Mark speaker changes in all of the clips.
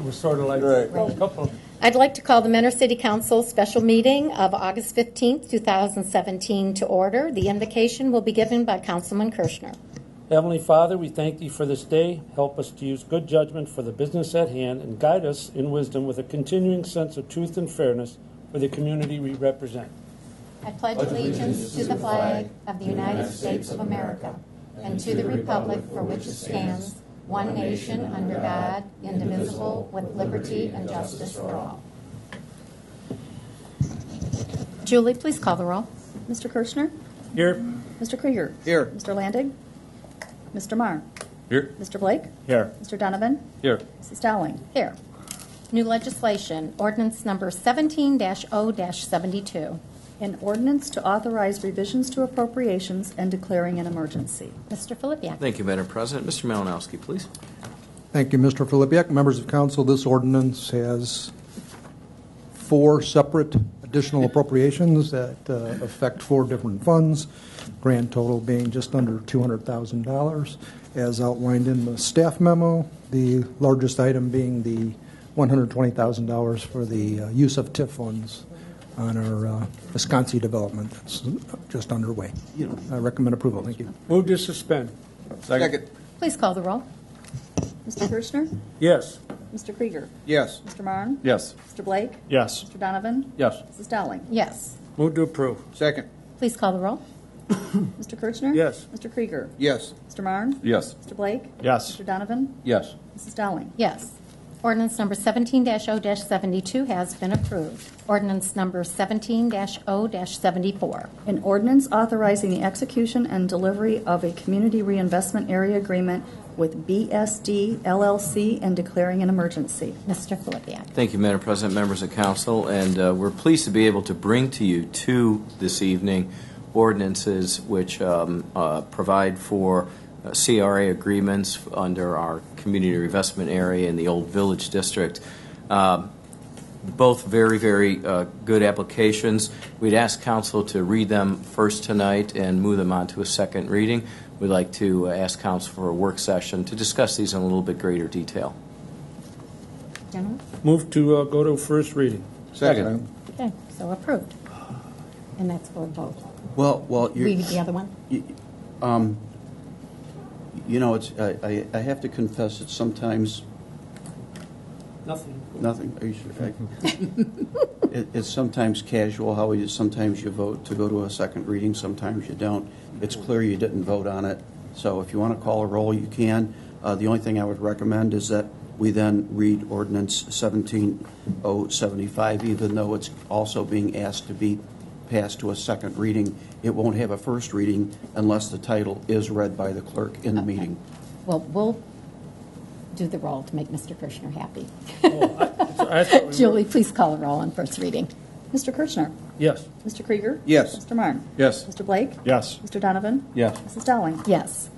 Speaker 1: We're sort of like
Speaker 2: Right.
Speaker 1: a couple.
Speaker 3: I'd like to call the Mentor City Council special meeting of August 15th, 2017 to order. The invocation will be given by Councilman Kirschner.
Speaker 1: Heavenly Father, we thank Thee for this day. Help us to use good judgment for the business at hand and guide us in wisdom with a continuing sense of truth and fairness for the community we represent.
Speaker 3: I pledge allegiance to the flag of the United States of America and to the republic for which it stands, one nation under God, indivisible, with liberty and justice for all. Julie, please call the roll.
Speaker 4: Mr. Kirschner?
Speaker 1: Here.
Speaker 4: Mr. Krieger?
Speaker 2: Here.
Speaker 4: Mr. Landig? Mr. Marr?
Speaker 2: Here.
Speaker 4: Mr. Blake?
Speaker 2: Here.
Speaker 4: Mr. Donovan?
Speaker 2: Here.
Speaker 4: Mrs. Dowling?
Speaker 3: Here. New legislation, ordinance number 17-0-72.
Speaker 4: An ordinance to authorize revisions to appropriations and declaring an emergency.
Speaker 3: Mr. Filipiak.
Speaker 5: Thank you, Madam President. Mr. Malinowski, please.
Speaker 6: Thank you, Mr. Filipiak. Members of Council, this ordinance has 4 separate additional appropriations that affect 4 different funds, grand total being just under $200,000. As outlined in the staff memo, the largest item being the $120,000 for the use of TIF funds on our Wisconsin development that's just underway. I recommend approval. Thank you.
Speaker 1: Move to suspend.
Speaker 2: Second.
Speaker 3: Please call the roll.
Speaker 4: Mr. Kirschner?
Speaker 1: Yes.
Speaker 4: Mr. Krieger?
Speaker 2: Yes.
Speaker 4: Mr. Marn?
Speaker 2: Yes.
Speaker 4: Mr. Blake?
Speaker 2: Yes.
Speaker 4: Mr. Donovan?
Speaker 2: Yes.
Speaker 4: Mrs. Dowling?
Speaker 3: Yes.
Speaker 1: Move to approve.
Speaker 2: Second.
Speaker 3: Please call the roll.
Speaker 4: Mr. Kirschner?
Speaker 1: Yes.
Speaker 4: Mr. Krieger?
Speaker 2: Yes.
Speaker 4: Mr. Marn?
Speaker 2: Yes.
Speaker 4: Mr. Blake?
Speaker 2: Yes.
Speaker 4: Mr. Donovan?
Speaker 2: Yes.
Speaker 4: Mrs. Dowling?
Speaker 3: Yes. Ordinance number 17-0-72 has been approved. Ordinance number 17-0-74.
Speaker 4: An ordinance authorizing the execution and delivery of a community reinvestment area agreement with BSD LLC and declaring an emergency.
Speaker 3: Mr. Filipiak.
Speaker 5: Thank you, Madam President, members of Council, and we're pleased to be able to bring to you this evening ordinances which provide for CRA agreements under our community reinvestment area in the Old Village District. Both very, very good applications. We'd ask Council to read them first tonight and move them on to a second reading. We'd like to ask Council for a work session to discuss these in a little bit greater detail.
Speaker 3: Gentlemen?
Speaker 1: Move to go to first reading.
Speaker 2: Second.
Speaker 3: Okay, so approved. And that's for both.
Speaker 7: Well,
Speaker 3: Read the other one.
Speaker 7: you know, it's I have to confess that sometimes
Speaker 1: Nothing.
Speaker 7: nothing. Are you sure? It's sometimes casual how sometimes you vote to go to a second reading, sometimes you don't. It's clear you didn't vote on it. So if you want to call a roll, you can. The only thing I would recommend is that we then read ordinance 17-075, even though it's also being asked to be passed to a second reading. It won't have a first reading unless the title is read by the clerk in the meeting.
Speaker 3: Well, we'll do the roll to make Mr. Kirschner happy.
Speaker 1: I thought we
Speaker 3: Julie, please call the roll on first reading.
Speaker 4: Mr. Kirschner?
Speaker 1: Yes.
Speaker 4: Mr. Krieger?
Speaker 2: Yes.
Speaker 4: Mr. Marn?
Speaker 2: Yes.
Speaker 4: Mr. Blake?
Speaker 2: Yes.
Speaker 4: Mr. Donovan?
Speaker 2: Yes.
Speaker 4: Mrs. Dowling?
Speaker 3: Yes.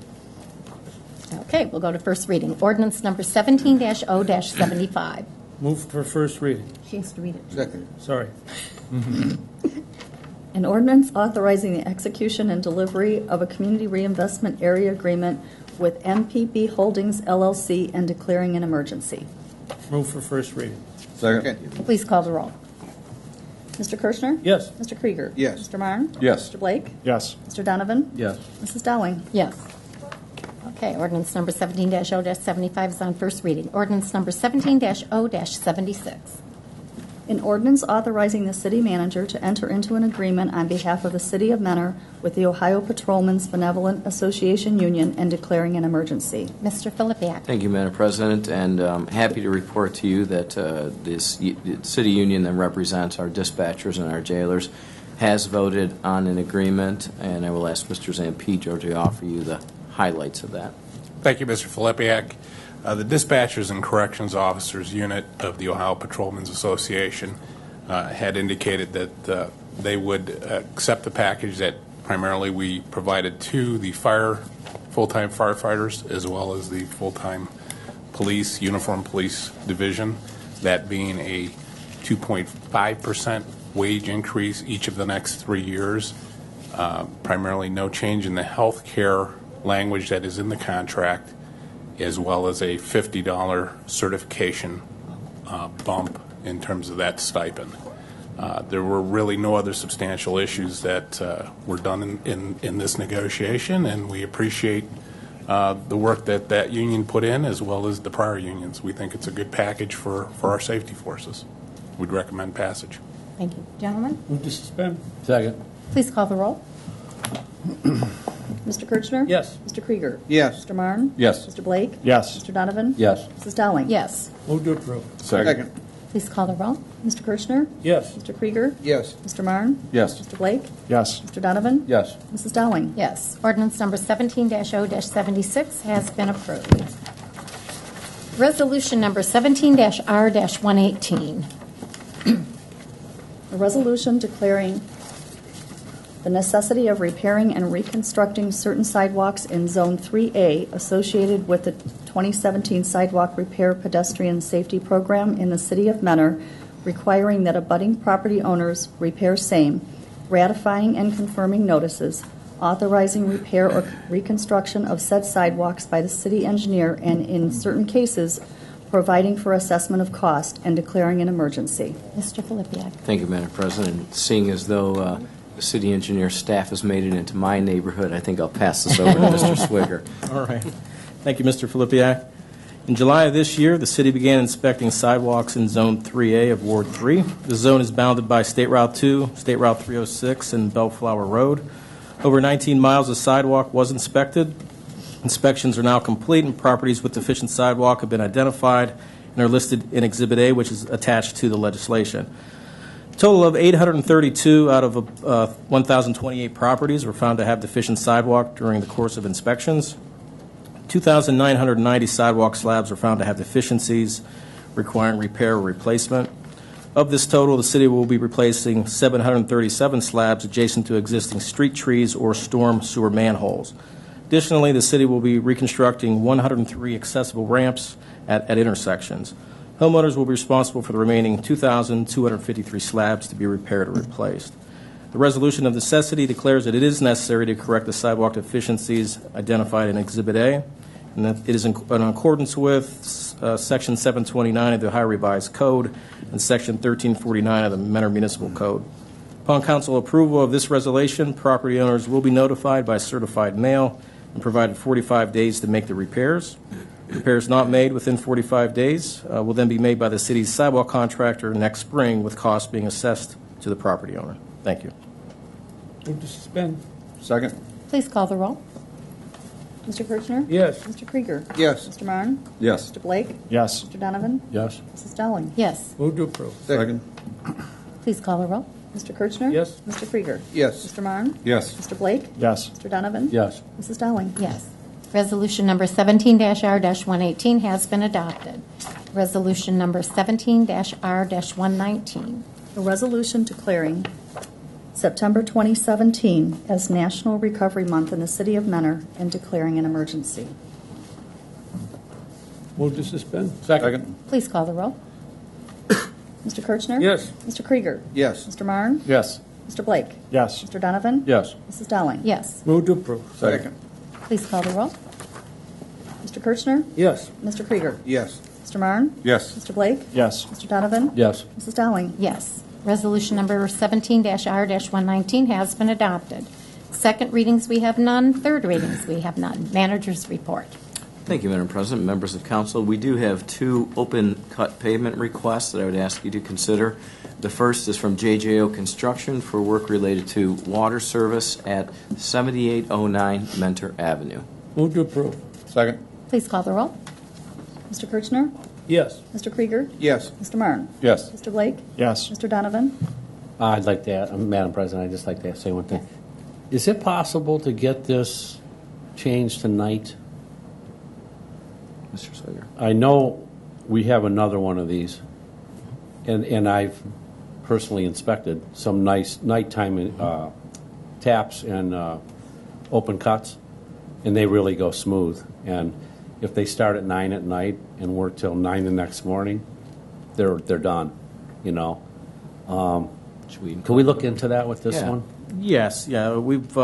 Speaker 3: Okay, we'll go to first reading. Ordinance number 17-0-75.
Speaker 1: Move for first reading.
Speaker 3: She has to read it.
Speaker 2: Second.
Speaker 1: Sorry.
Speaker 4: An ordinance authorizing the execution and delivery of a community reinvestment area agreement with MPB Holdings LLC and declaring an emergency.
Speaker 1: Move for first reading.
Speaker 2: Second.
Speaker 3: Please call the roll.
Speaker 4: Mr. Kirschner?
Speaker 1: Yes.
Speaker 4: Mr. Krieger?
Speaker 2: Yes.
Speaker 4: Mr. Marn?
Speaker 2: Yes.
Speaker 4: Mr. Blake?
Speaker 2: Yes.
Speaker 4: Mr. Donovan?
Speaker 2: Yes.
Speaker 4: Mrs. Dowling?
Speaker 3: Yes. Okay, ordinance number 17-0-75 is on first reading. Ordinance number 17-0-76.
Speaker 4: An ordinance authorizing the city manager to enter into an agreement on behalf of the city of Mentor with the Ohio Patrolmen's Benevolent Association Union and declaring an emergency.
Speaker 3: Mr. Filipiak.
Speaker 5: Thank you, Madam President, and I'm happy to report to you that this city union that represents our dispatchers and our jailers has voted on an agreement, and I will ask Mr. Zampidjo to offer you the highlights of that.
Speaker 8: Thank you, Mr. Filipiak. The Dispatchers and Corrections Officers Unit of the Ohio Patrolmen's Association had indicated that they would accept the package that primarily we provided to the full-time firefighters as well as the full-time police, uniform police division, that being a 2.5% wage increase each of the next 3 years, primarily no change in the health care language that is in the contract, as well as a $50 certification bump in terms of that stipend. There were really no other substantial issues that were done in this negotiation, and we appreciate the work that union put in as well as the prior unions. We think it's a good package for our safety forces. We'd recommend passage.
Speaker 3: Thank you. Gentlemen,
Speaker 1: Move to suspend.
Speaker 2: Second.
Speaker 3: please call the roll.
Speaker 4: Mr. Kirchner?
Speaker 1: Yes.
Speaker 4: Mr. Krieger?
Speaker 2: Yes.
Speaker 4: Mr. Marne?
Speaker 2: Yes.
Speaker 4: Mr. Blake?
Speaker 2: Yes.
Speaker 4: Mr. Donovan?
Speaker 2: Yes.
Speaker 4: Mrs. Dowling?
Speaker 3: Yes.
Speaker 1: Move to approve.
Speaker 2: Second.
Speaker 3: Please call the roll.
Speaker 4: Mr. Kirchner?
Speaker 1: Yes.
Speaker 4: Mr. Krieger?
Speaker 2: Yes.
Speaker 4: Mr. Marne?
Speaker 2: Yes.
Speaker 4: Mr. Blake?
Speaker 2: Yes.
Speaker 4: Mr. Donovan?
Speaker 2: Yes.
Speaker 4: Mrs. Dowling?
Speaker 3: Yes. Ordinance number 17-0-76 has been approved. Resolution number 17-R-118.
Speaker 4: A resolution declaring the necessity of repairing and reconstructing certain sidewalks in Zone 3A associated with the 2017 Sidewalk Repair Pedestrian Safety Program in the City of Mentor, requiring that abutting property owners repair same, ratifying and confirming notices, authorizing repair or reconstruction of said sidewalks by the city engineer, and in certain cases, providing for assessment of cost and declaring an emergency.
Speaker 3: Mr. Filipiak.
Speaker 5: Thank you, Madam President. Seeing as though the city engineer staff has made it into my neighborhood, I think I'll pass this over to Mr. Swigger.
Speaker 9: All right. Thank you, Mr. Filipiak. In July of this year, the city began inspecting sidewalks in Zone 3A of Ward 3. The zone is bounded by State Route 2, State Route 306, and Bellflower Road. Over 19 miles of sidewalk was inspected. Inspections are now complete, and properties with deficient sidewalk have been identified and are listed in Exhibit A, which is attached to the legislation. A total of 832 out of 1,028 properties were found to have deficient sidewalk during the course of inspections. 2,990 sidewalk slabs were found to have deficiencies requiring repair or replacement. Of this total, the city will be replacing 737 slabs adjacent to existing street trees or storm sewer manholes. Additionally, the city will be reconstructing 103 accessible ramps at intersections. Homeowners will be responsible for the remaining 2,253 slabs to be repaired or replaced. The resolution of necessity declares that it is necessary to correct the sidewalk deficiencies identified in Exhibit A, and that it is in accordance with Section 729 of the Ohio Revised Code and Section 1349 of the Mentor Municipal Code. Upon council approval of this resolution, property owners will be notified by certified mail and provided 45 days to make the repairs. Repairs not made within 45 days will then be made by the city's sidewalk contractor next spring, with costs being assessed to the property owner. Thank you.
Speaker 1: Move to suspend.
Speaker 2: Second.
Speaker 3: Please call the roll.
Speaker 4: Mr. Kirchner?
Speaker 1: Yes.
Speaker 4: Mr. Krieger?
Speaker 2: Yes.
Speaker 4: Mr. Marne?
Speaker 2: Yes.
Speaker 4: Mr. Blake?
Speaker 2: Yes.
Speaker 4: Mr. Donovan?
Speaker 2: Yes.
Speaker 4: Mrs. Dowling?
Speaker 3: Yes.
Speaker 1: Move to approve.
Speaker 2: Second.
Speaker 3: Please call the roll.
Speaker 4: Mr. Kirchner?
Speaker 1: Yes.
Speaker 4: Mr. Krieger?
Speaker 2: Yes.
Speaker 4: Mr. Marne?
Speaker 2: Yes.
Speaker 4: Mr. Blake?
Speaker 2: Yes.
Speaker 4: Mr. Donovan?
Speaker 2: Yes.
Speaker 4: Mrs. Dowling?
Speaker 3: Yes. Resolution number 17-R-118 has been adopted. Resolution number 17-R-119.
Speaker 4: A resolution declaring September 2017 as National Recovery Month in the City of Mentor and declaring an emergency.
Speaker 1: Move to suspend.
Speaker 2: Second.
Speaker 3: Please call the roll.
Speaker 4: Mr. Kirchner?
Speaker 1: Yes.
Speaker 4: Mr. Krieger?
Speaker 2: Yes.
Speaker 4: Mr. Marne?
Speaker 2: Yes.
Speaker 4: Mr. Blake?
Speaker 2: Yes.
Speaker 4: Mr. Donovan?
Speaker 2: Yes.
Speaker 4: Mrs. Dowling?
Speaker 3: Yes.
Speaker 1: Move to approve.
Speaker 2: Second.
Speaker 3: Please call the roll.
Speaker 4: Mr. Kirchner?
Speaker 1: Yes.
Speaker 4: Mr. Krieger?
Speaker 2: Yes.
Speaker 4: Mr. Marne?
Speaker 2: Yes.
Speaker 4: Mr. Blake?
Speaker 2: Yes.
Speaker 4: Mr. Donovan?
Speaker 2: Yes.
Speaker 4: Mrs. Dowling?
Speaker 3: Yes. Resolution number 17-R-119 has been adopted. Second readings, we have none. Third readings, we have none. Manager's report.
Speaker 5: Thank you, Madam President, members of council. We do have two open cut pavement requests that I would ask you to consider. The first is from JJO Construction for work related to water service at 7809 Mentor Avenue.
Speaker 1: Move to approve.
Speaker 2: Second.
Speaker 3: Please call the roll.
Speaker 4: Mr. Kirchner?
Speaker 1: Yes.
Speaker 4: Mr. Krieger?
Speaker 2: Yes.
Speaker 4: Mr. Marne?
Speaker 2: Yes.
Speaker 4: Mr. Blake?
Speaker 2: Yes.
Speaker 4: Mr. Donovan?
Speaker 10: I'd like to, Madam President, I'd just like to say one thing. Is it possible to get this changed tonight?
Speaker 5: Mr. Swigger.
Speaker 10: I know we have another one of these, and I've personally inspected some nice nighttime taps and open cuts, and they really go smooth. And if they start at 9 at night and work till 9 the next morning, they're done, you know.
Speaker 5: Should we
Speaker 10: Can we look into that with this
Speaker 5: Yeah.
Speaker 10: one?
Speaker 9: Yes, yeah, we've,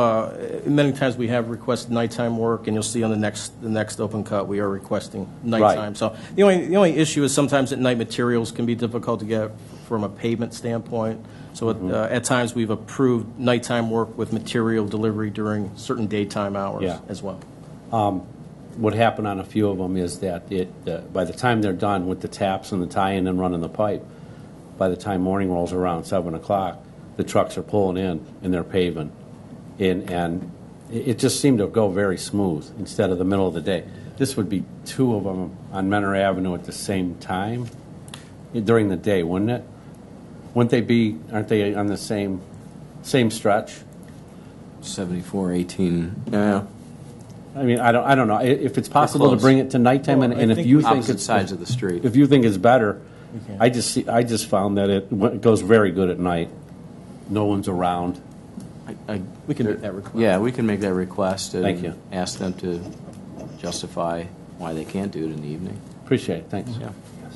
Speaker 9: many times we have requested nighttime work, and you'll see on the next open cut, we are requesting nighttime.
Speaker 10: Right.
Speaker 9: So the only issue is sometimes at night materials can be difficult to get from a pavement standpoint. So at times, we've approved nighttime work with material delivery during certain daytime hours
Speaker 10: Yeah.
Speaker 9: as well.
Speaker 10: What happened on a few of them is that by the time they're done with the taps and the tie-in and running the pipe, by the time morning rolls around 7 o'clock, the trucks are pulling in and they're paving. And it just seemed to go very smooth instead of the middle of the day. This would be 2 of them on Menor Avenue at the same time during the day, wouldn't it? Aren't they on the same stretch?
Speaker 5: 7418. Yeah.
Speaker 10: I mean, I don't know if it's possible to
Speaker 5: close.
Speaker 10: bring it to nighttime,
Speaker 9: Well,
Speaker 10: and
Speaker 9: I
Speaker 10: if
Speaker 9: think
Speaker 10: you
Speaker 9: we-
Speaker 10: think
Speaker 5: Opposite
Speaker 10: it's
Speaker 5: sides of the street.
Speaker 10: if you think it's better,
Speaker 9: Okay.
Speaker 10: I just found that it goes very good at night. No one's around.
Speaker 9: We can make that request.
Speaker 5: Yeah, we can make that request and
Speaker 10: Thank you.
Speaker 5: ask them to justify why they can't do it in the evening.
Speaker 10: Appreciate it. Thanks.
Speaker 5: Yeah,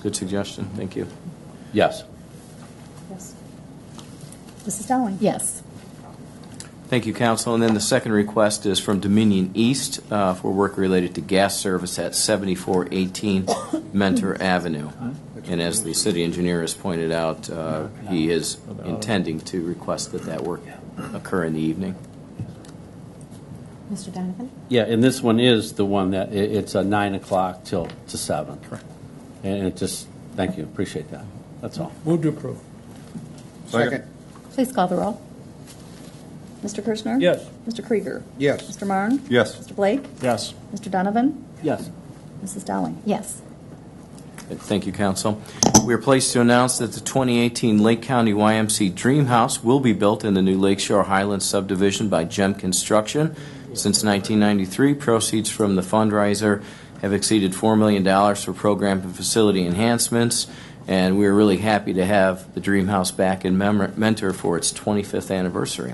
Speaker 5: good suggestion. Thank you.
Speaker 10: Yes.
Speaker 4: Yes. Mrs. Dowling?
Speaker 3: Yes.
Speaker 5: Thank you, Council. And then the second request is from Dominion East for work related to gas service at 7418 Mentor Avenue. And as the city engineer has pointed out, he is intending to request that work occur in the evening.
Speaker 3: Mr. Donovan?
Speaker 10: Yeah, and this one is the one that it's a 9 o'clock till to 7. Correct. And it just, thank you, appreciate that. That's all.
Speaker 1: Move to approve.
Speaker 2: Second.
Speaker 3: Please call the roll.
Speaker 4: Mr. Kirschner?
Speaker 1: Yes.
Speaker 4: Mr. Krieger?
Speaker 2: Yes.
Speaker 4: Mr. Marne?
Speaker 2: Yes.
Speaker 4: Mr. Blake?
Speaker 9: Yes.
Speaker 4: Mr. Donovan?
Speaker 10: Yes.
Speaker 4: Mrs. Dowling?
Speaker 3: Yes.
Speaker 5: Thank you, Council. We are pleased to announce that the 2018 Lake County YMC Dream House will be built in the new Lakeshore Highlands subdivision by GEM Construction. Since 1993, proceeds from the fundraiser have exceeded $4 million for program and facility enhancements, and we're really happy to have the Dream House back in Mentor for its 25th anniversary.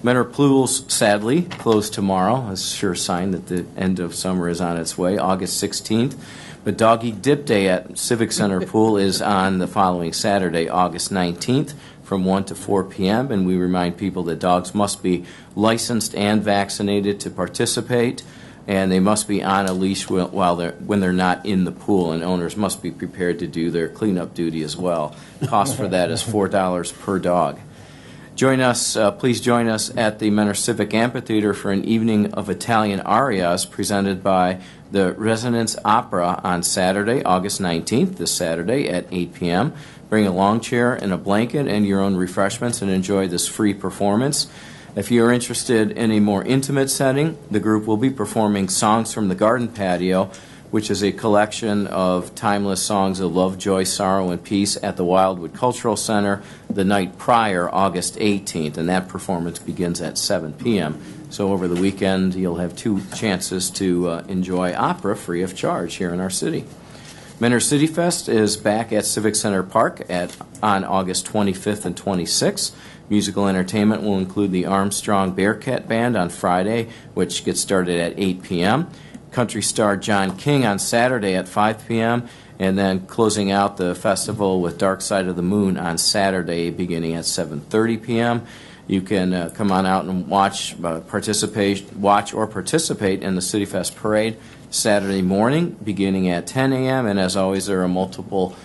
Speaker 5: Mentor Pools, sadly, closed tomorrow. That's a sure sign that the end of summer is on its way, August 16th. But Dog Eat Dip Day at Civic Center Pool is on the following Saturday, August 19th, from 1 to 4 p.m., and we remind people that dogs must be licensed and vaccinated to participate, and they must be on a leash when they're not in the pool, and owners must be prepared to do their cleanup duty as well. Cost for that is $4 per dog. Please join us at the Mentor Civic Amphitheater for an evening of Italian arias presented by the Resonance Opera on Saturday, August 19th, this Saturday at 8 p.m. Bring a lawn chair and a blanket and your own refreshments and enjoy this free performance. If you are interested in a more intimate setting, the group will be performing Songs from the Garden Patio, which is a collection of timeless songs of love, joy, sorrow, and peace at the Wildwood Cultural Center the night prior, August 18th, and that performance begins at 7 p.m. So over the weekend, you'll have 2 chances to enjoy opera free of charge here in our city. Mentor City Fest is back at Civic Center Park on August 25th and 26th. Musical entertainment will include the Armstrong Bearcat Band on Friday, which gets started at 8 p.m., country star John King on Saturday at 5 p.m., and then closing out the festival with Dark Side of the Moon on Saturday beginning at 7:30 p.m. You can come on out and watch or participate in the City Fest Parade Saturday morning beginning at 10 a.m., and as always, there are multiple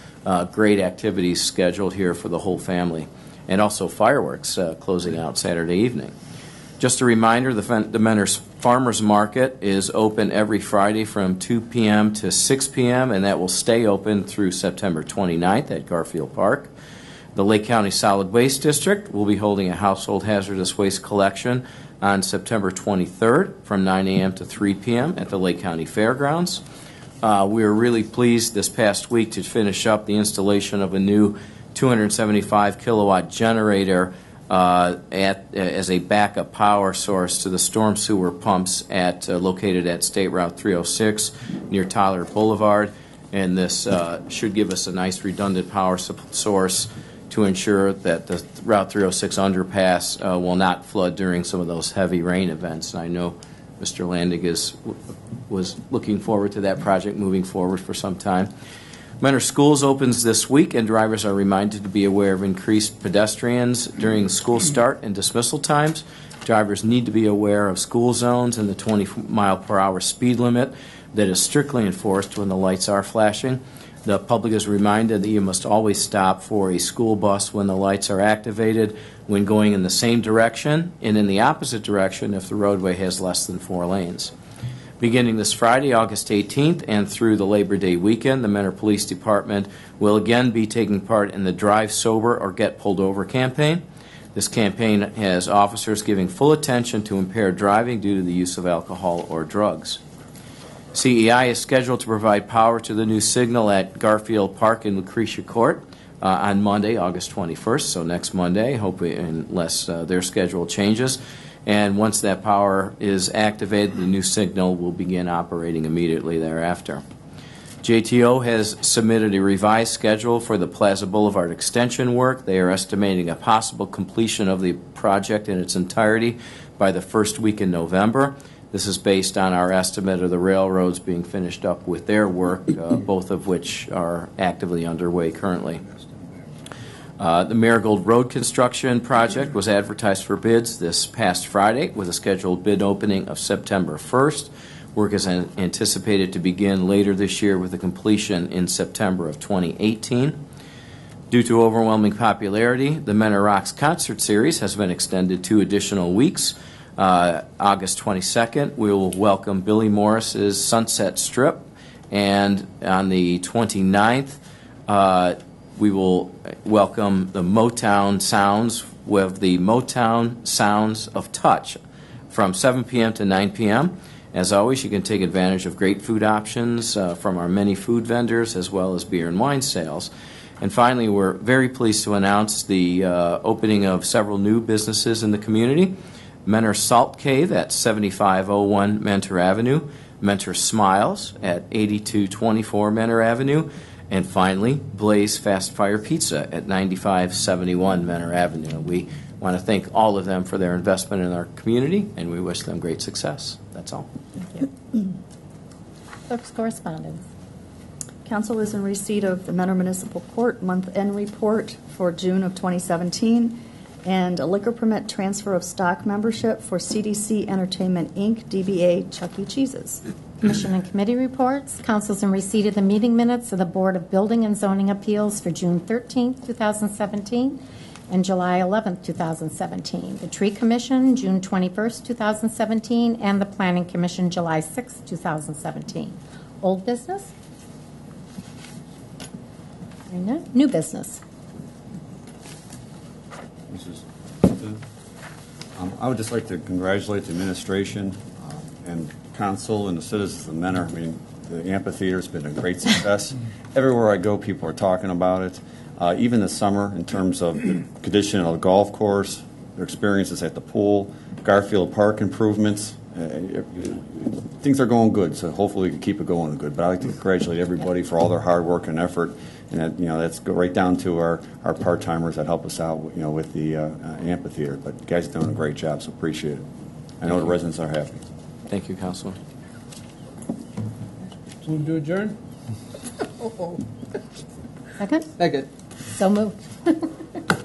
Speaker 5: great activities scheduled here for the whole family, and also fireworks closing out Saturday evening. Just a reminder, the Mentor Farmers Market is open every Friday from 2 p.m. to 6 p.m., and that will stay open through September 29th at Garfield Park. The Lake County Solid Waste District will be holding a household hazardous waste collection on September 23rd from 9 a.m. to 3 p.m. at the Lake County Fairgrounds. We were really pleased this past week to finish up the installation of a new 275 kilowatt generator as a backup power source to the storm sewer pumps located at State Route 306 near Tyler Boulevard, and this should give us a nice redundant power source to ensure that the Route 306 underpass will not flood during some of those heavy rain events. And I know Mr. Landig was looking forward to that project moving forward for some time. Mentor Schools opens this week, and drivers are reminded to be aware of increased pedestrians during school start and dismissal times. Drivers need to be aware of school zones and the 20-mile-per-hour speed limit that is strictly enforced when the lights are flashing. The public is reminded that you must always stop for a school bus when the lights are activated, when going in the same direction and in the opposite direction if the roadway has less than 4 lanes. Beginning this Friday, August 18th, and through the Labor Day weekend, the Mentor Police Department will again be taking part in the Drive Sober or Get Pulled Over campaign. This campaign has officers giving full attention to impaired driving due to the use of alcohol or drugs. CEI is scheduled to provide power to the new signal at Garfield Park in Lucretia Court on Monday, August 21st, so next Monday, unless their schedule changes. And once that power is activated, the new signal will begin operating immediately thereafter. JTO has submitted a revised schedule for the Plaza Boulevard extension work. They are estimating a possible completion of the project in its entirety by the first week in November. This is based on our estimate of the railroads being finished up with their work, both of which are actively underway currently. The Marigold Road construction project was advertised for bids this past Friday with a scheduled bid opening of September 1st. Work is anticipated to begin later this year with a completion in September of 2018. Due to overwhelming popularity, the Mentor Rocks concert series has been extended 2 additional weeks. August 22nd, we will welcome Billy Morris's Sunset Strip, and on the 29th, we will welcome the Motown Sounds with the Motown Sounds of Touch from 7 p.m. to 9 p.m. As always, you can take advantage of great food options from our many food vendors as well as beer and wine sales. And finally, we're very pleased to announce the opening of several new businesses in the community. Mentor Salt Cave at 7501 Mentor Avenue, Mentor Smiles at 8224 Mentor Avenue, and finally, Blaze Fast Fire Pizza at 9571 Mentor Avenue. We want to thank all of them for their investment in our community, and we wish them great success. That's all.
Speaker 3: Thank you. Clerk's correspondence.
Speaker 4: Council is in receipt of the Mentor Municipal Court month-end report for June of 2017 and a liquor permit transfer of stock membership for CDC Entertainment, Inc., DBA Chuck E. Cheese's.
Speaker 3: Commission and committee reports. Council's in receipt of the meeting minutes of the Board of Building and Zoning Appeals for June 13, 2017 and July 11, 2017. The Tree Commission, June 21, 2017, and the Planning Commission, July 6, 2017. Old business? Hearing none. New business.
Speaker 2: I would just like to congratulate the administration and council and the citizens of Mentor. I mean, the amphitheater's been a great success. Everywhere I go, people are talking about it. Even this summer, in terms of the condition of the golf course, their experiences at the pool, Garfield Park improvements, things are going good. So hopefully we can keep it going good. But I'd like to congratulate everybody for all their hard work and effort. And that, that's go right down to our part-timers that help us out, with the amphitheater. But you guys are doing a great job, so appreciate it. I know the residents are happy.
Speaker 5: Thank you, Councilor.
Speaker 1: Move to adjourn?
Speaker 3: Second?
Speaker 2: Second.
Speaker 3: So moved.